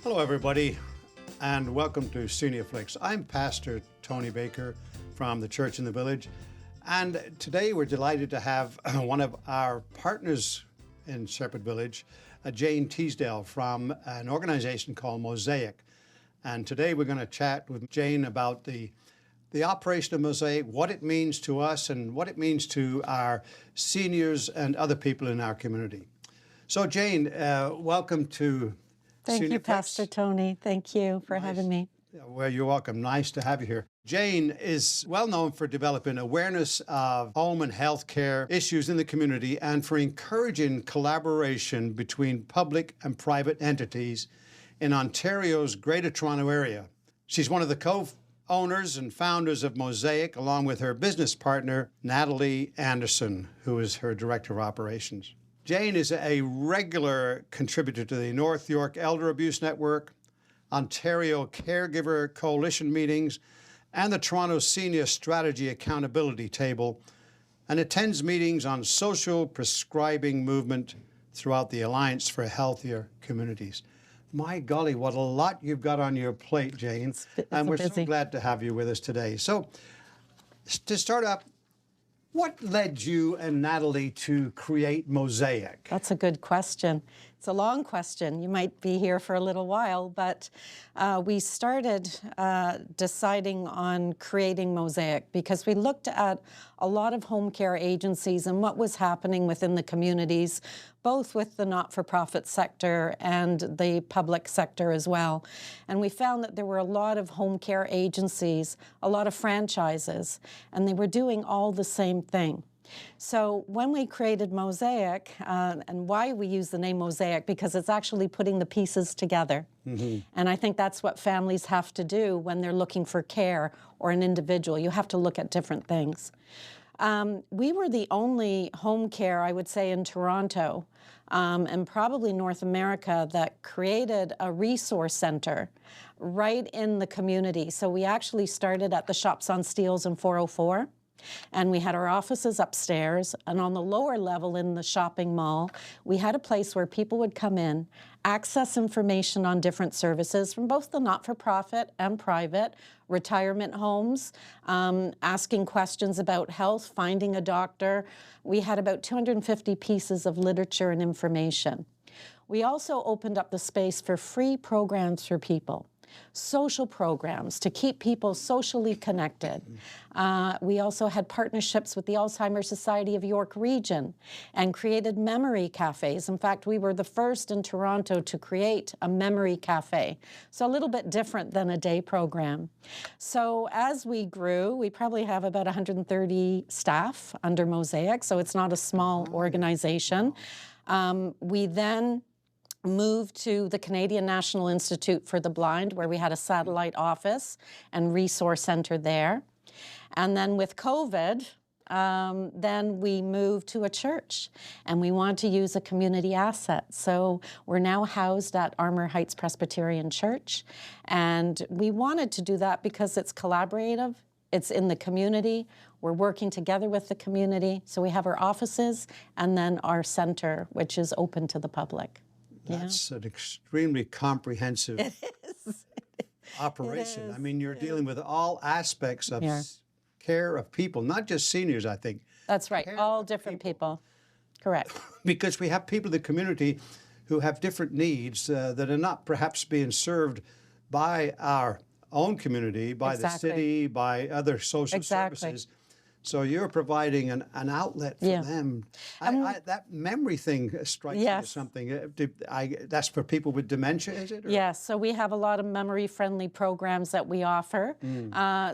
Hello, everybody, and welcome to SeniorFlix. I'm Pastor Tony Baker from the Church in the Village, and today we're delighted to have one of our partners in Shepherd Village, Jane Teasdale from an organization called Mosaic. And today we're going to chat with Jane about the operation of Mosaic, what it means to us, and what it means to our seniors and other people in our community. So, Jane, welcome to Thank you, Pastor Tony. Thank you for having me. Well, you're welcome. Nice to have you here. Jane is well known for developing awareness of home and health care issues in the community and for encouraging collaboration between public and private entities in Ontario's Greater Toronto Area. She's one of the co-owners and founders of Mosaic, along with her business partner, Natalie Anderson, who is her director of operations. Jane is a regular contributor to the North York Elder Abuse Network, Ontario Caregiver Coalition meetings, and the Toronto Senior Strategy Accountability Table, and attends meetings on social prescribing movement throughout the Alliance for Healthier Communities. My golly, what a lot you've got on your plate, Jane, and we're so glad to have you with us today. So, to start up, what led you and Natalie to create Mosaic? That's a good question. It's a long question. You might be here for a little while, but we started deciding on creating Mosaic because we looked at a lot of home care agencies and what was happening within the communities, both with the not-for-profit sector and the public sector as well. And we found that there were a lot of home care agencies, a lot of franchises, and they were doing all the same thing. So when we created Mosaic, and why we use the name Mosaic, because it's actually putting the pieces together. Mm-hmm. And I think that's what families have to do when they're looking for care or an individual. You have to look at different things. We were the only home care, I would say, in Toronto and probably North America that created a resource center right in the community. So we actually started at the Shops on Steeles in 404. And we had our offices upstairs, and on the lower level in the shopping mall, we had a place where people would come in, access information on different services from both the not-for-profit and private, retirement homes, asking questions about health, finding a doctor. We had about 250 pieces of literature and information. We also opened up the space for free programs for people. Social programs to keep people socially connected. We also had partnerships with the Alzheimer's Society of York Region and created memory cafes. In fact, we were the first in Toronto to create a memory cafe. So a little bit different than a day program. So as we grew, we probably have about 130 staff under Mosaic, so it's not a small organization. We then moved to the Canadian National Institute for the Blind, where we had a satellite office and resource center there. And then with COVID, then we moved to a church, and we want to use a community asset. So we're now housed at Armour Heights Presbyterian Church, and we wanted to do that because it's collaborative, it's in the community, we're working together with the community. So we have our offices and then our center, which is open to the public. That's an extremely comprehensive operation. I mean, you're dealing with all aspects of care of people, not just seniors, I think. That's right, all different people. Correct. Because we have people in the community who have different needs that are not perhaps being served by our own community, by the city, by other social services. So you're providing an outlet for them. That memory thing strikes me as something. That's for people with dementia, is it? Yes, so we have a lot of memory-friendly programs that we offer.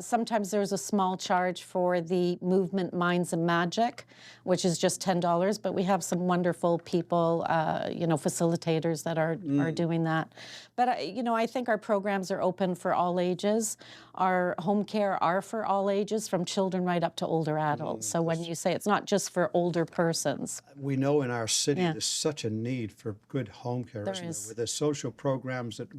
Sometimes there's a small charge for the movement Minds and Magic, which is just $10, but we have some wonderful people, facilitators that are doing that. But, I think our programs are open for all ages. Our home care are for all ages, from children right up to older adults. So when you say it's not just for older persons. We know in our city there's such a need for good home care, isn't there? With the social programs that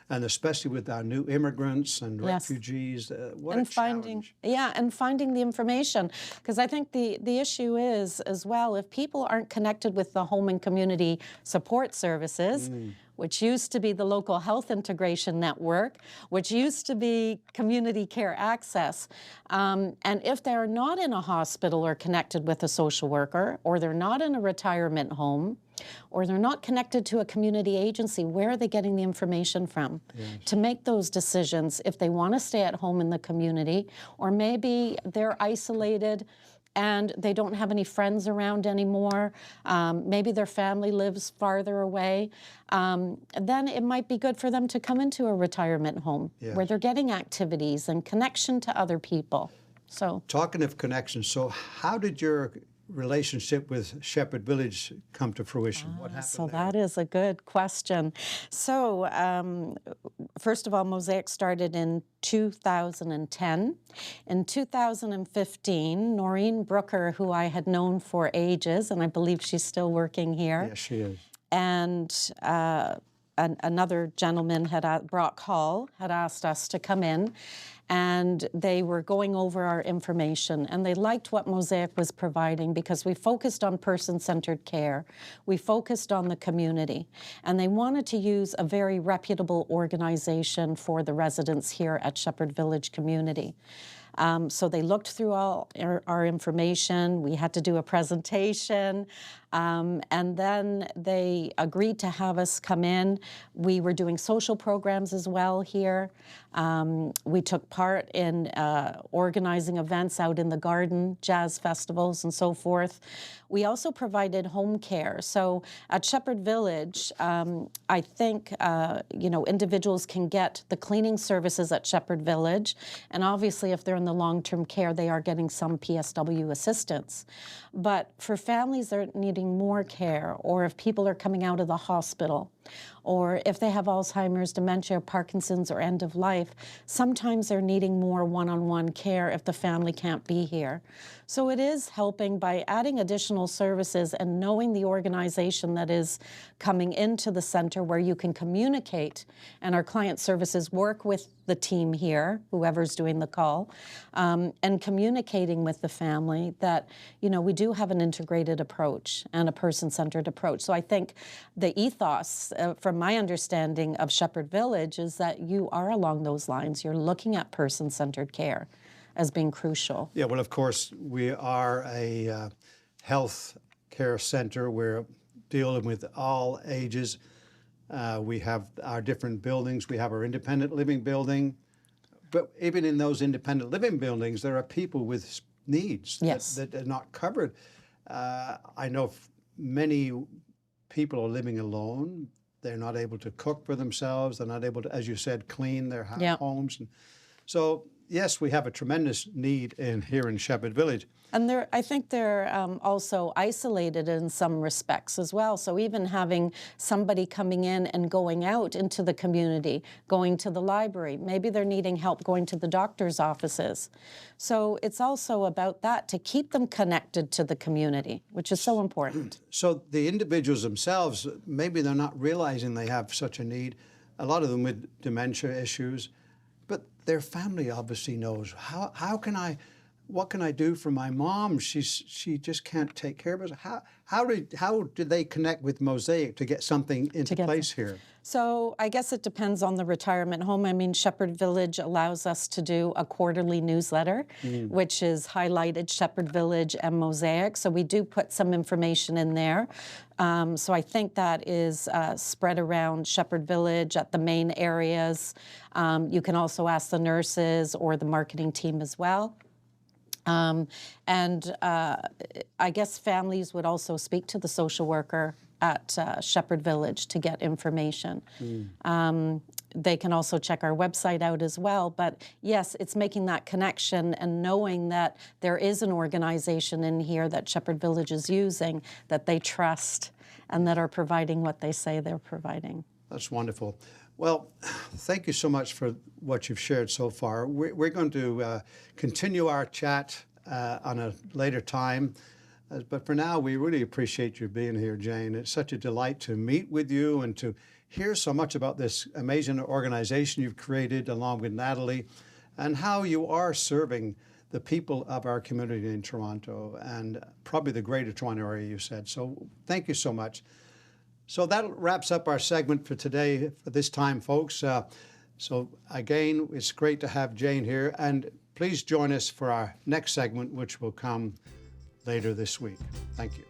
and especially with our new immigrants and refugees, what a challenge. And finding the information. Because I think the issue is, as well, if people aren't connected with the home and community support services, which used to be the Local Health Integration Network, which used to be Community Care Access. And if they're not in a hospital or connected with a social worker, or they're not in a retirement home, or they're not connected to a community agency, where are they getting the information from to make those decisions if they want to stay at home in the community, or maybe they're isolated and they don't have any friends around anymore, maybe their family lives farther away, then it might be good for them to come into a retirement home where they're getting activities and connection to other people. So, talking of connections, so how did your relationship with Shepherd Village come to fruition? What happened so there? that is a good question. So first of all, Mosaic started in 2010. In 2015, Noreen Brooker, who I had known for ages, and I believe she's still working here. Yes, she is. And another gentleman, Brock Hall, had asked us to come in, and they were going over our information, and they liked what Mosaic was providing because we focused on person-centered care. We focused on the community, and they wanted to use a very reputable organization for the residents here at Shepherd Village Community. So they looked through all our information. We had to do a presentation, and then they agreed to have us come in. We were doing social programs as well here. We took part in organizing events out in the garden, jazz festivals, and so forth. We also provided home care. So at Shepherd Village, I think individuals can get the cleaning services at Shepherd Village, and obviously if they're in the long-term care, they are getting some PSW assistance. But for families that are needing more care, or if people are coming out of the hospital, or if they have Alzheimer's, dementia, Parkinson's, or end of life, sometimes they're needing more one-on-one care if the family can't be here. So it is helping by adding additional services and knowing the organization that is coming into the center where you can communicate, and our client services work with the team here, whoever's doing the call, and communicating with the family that, we do have an integrated approach and a person-centered approach. So I think the ethos, from my understanding of Shepherd Village, is that you are along those lines. You're looking at person-centered care as being crucial. Yeah, well, of course, we are a health care center. We're dealing with all ages. We have our different buildings. We have our independent living building. But even in those independent living buildings, there are people with needs that are not covered. I know many people are living alone. They're not able to cook for themselves. They're not able to, as you said, clean their homes. And so, yes, we have a tremendous need here in Shepherd Village. And I think they're also isolated in some respects as well. So even having somebody coming in and going out into the community, going to the library, maybe they're needing help going to the doctor's offices. So it's also about that, to keep them connected to the community, which is so important. So the individuals themselves, maybe they're not realizing they have such a need, a lot of them with dementia issues, but their family obviously knows. What can I do for my mom? She just can't take care of us. How did they connect with Mosaic to get something into place here? So I guess it depends on the retirement home. I mean, Shepherd Village allows us to do a quarterly newsletter, which is highlighted Shepherd Village and Mosaic. So we do put some information in there. So I think that is spread around Shepherd Village at the main areas. You can also ask the nurses or the marketing team as well. I guess families would also speak to the social worker at Shepherd Village to get information. They can also check our website out as well. But yes, it's making that connection and knowing that there is an organization in here that Shepherd Village is using, that they trust, and that are providing what they say they're providing. That's wonderful. Well, thank you so much for what you've shared so far. We're going to continue our chat on a later time. But for now, we really appreciate you being here, Jane. It's such a delight to meet with you and to hear so much about this amazing organization you've created along with Natalie and how you are serving the people of our community in Toronto and probably the greater Toronto area, you said. So thank you so much. So that wraps up our segment for today, for this time, folks. So again, it's great to have Jane here, and please join us for our next segment, which will come later this week. Thank you.